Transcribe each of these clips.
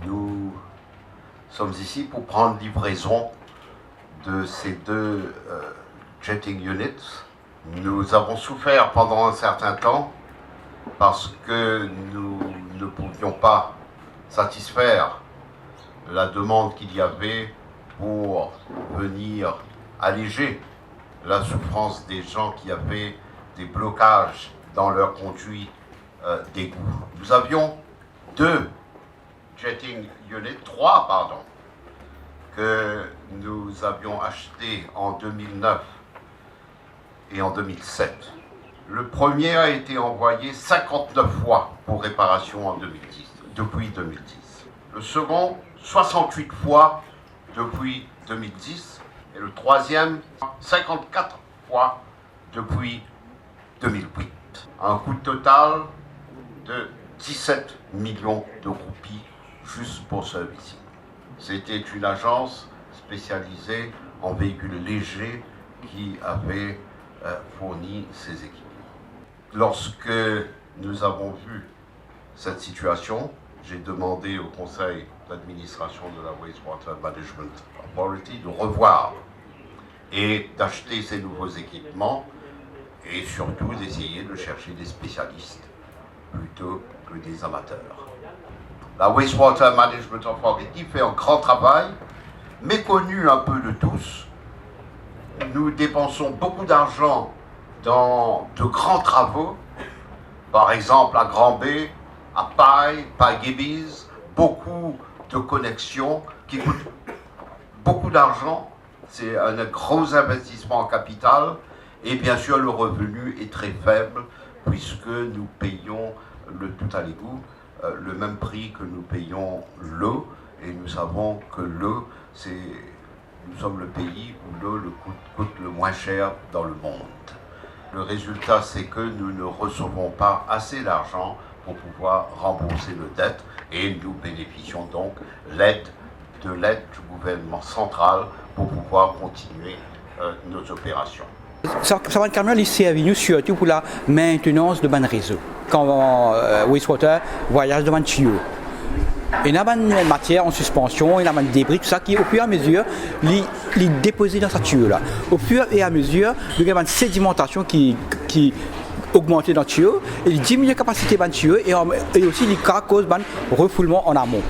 Nous sommes ici pour prendre livraison de ces deux jetting units. Nous avons souffert pendant un certain temps parce que nous ne pouvions pas satisfaire la demande qu'il y avait pour venir alléger la souffrance des gens qui avaient des blocages dans leur conduit d'égout. Nous avions trois, que nous avions achetés en 2009 et en 2007. Le premier a été envoyé 59 fois pour réparation depuis 2010. Le second, 68 fois depuis 2010. Et le troisième, 54 fois depuis 2008. Un coût total de 17 millions de roupies juste pour celui-ci. C'était une agence spécialisée en véhicules légers qui avait fourni ces équipements. Lorsque nous avons vu cette situation, j'ai demandé au conseil d'administration de la Wastewater Management Authority de revoir et d'acheter ces nouveaux équipements et surtout d'essayer de chercher des spécialistes plutôt que des amateurs. La Wastewater Management Authority fait un grand travail, méconnu un peu de tous. Nous dépensons beaucoup d'argent dans de grands travaux, par exemple à Grand B, à Pye-Gibbies, beaucoup de connexions qui coûtent beaucoup d'argent. C'est un gros investissement en capital et bien sûr le revenu est très faible puisque nous payons le tout à l'égout le même prix que nous payons l'eau et nous savons que l'eau, nous sommes le pays où l'eau coûte le moins cher dans le monde. Le résultat, c'est que nous ne recevons pas assez d'argent pour pouvoir rembourser nos dettes et nous bénéficions donc de l'aide du gouvernement central pour pouvoir continuer nos opérations. Ça va être camion ici à nous surtout pour la maintenance de ban réseau. Quand Wastewater voyage devant le tuyau. Il y a une matière en suspension, il y a des débris, tout ça qui au fur et à mesure les déposés dans ce tuyau là. Au fur et à mesure, il y a une sédimentation qui augmente dans le tuyau, et il diminue la capacité du tuyau et aussi il cause un refoulement en amont.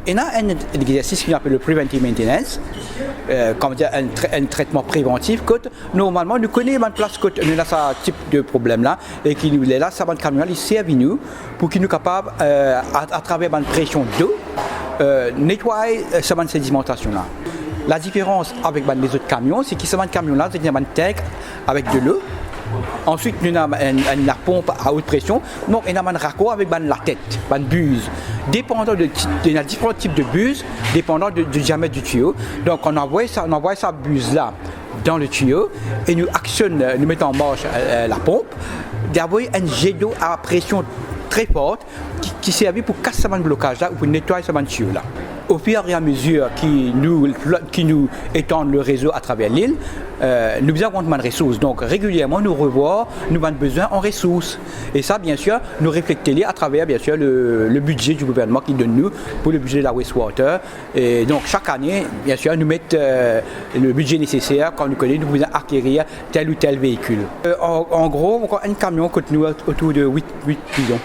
Il y a un exercice qu'on appelle le preventive maintenance, comme dire un traitement préventif. Normalement, nous connaissons une place que nous avons ce type de problème-là et qui nous est là, ça va camion ici avec nous pour qu'il nous capable, à travers une pression d'eau, nettoyer cette sédimentation-là. La différence avec les autres camions, c'est que ce camion-là, c'est qu'il y a une tank avec de l'eau. Ensuite, nous avons une pompe à haute pression. Donc, nous avons un raccord avec la tête, une buse. Dépendant de différents types de buses, dépendant du diamètre du tuyau. Donc, on envoie sa buse-là dans le tuyau et nous mettons en marche la pompe, d'avoir un jet d'eau à pression très forte qui servit pour casser ce blocage-là ou pour nettoyer ce tuyau-là. Au fur et à mesure qui nous étendent le réseau à travers l'île, nous avons besoin de ressources. Donc régulièrement, nous revoyons, nous avons besoin en ressources. Et ça, bien sûr, nous reflétons à travers bien sûr, le budget du gouvernement qui donne nous pour le budget de la Wastewater. Et donc chaque année, bien sûr, nous mettons le budget nécessaire quand nous connaissons, nous pouvons acquérir tel ou tel véhicule. En gros, un camion coûte nous autour de 8 millions.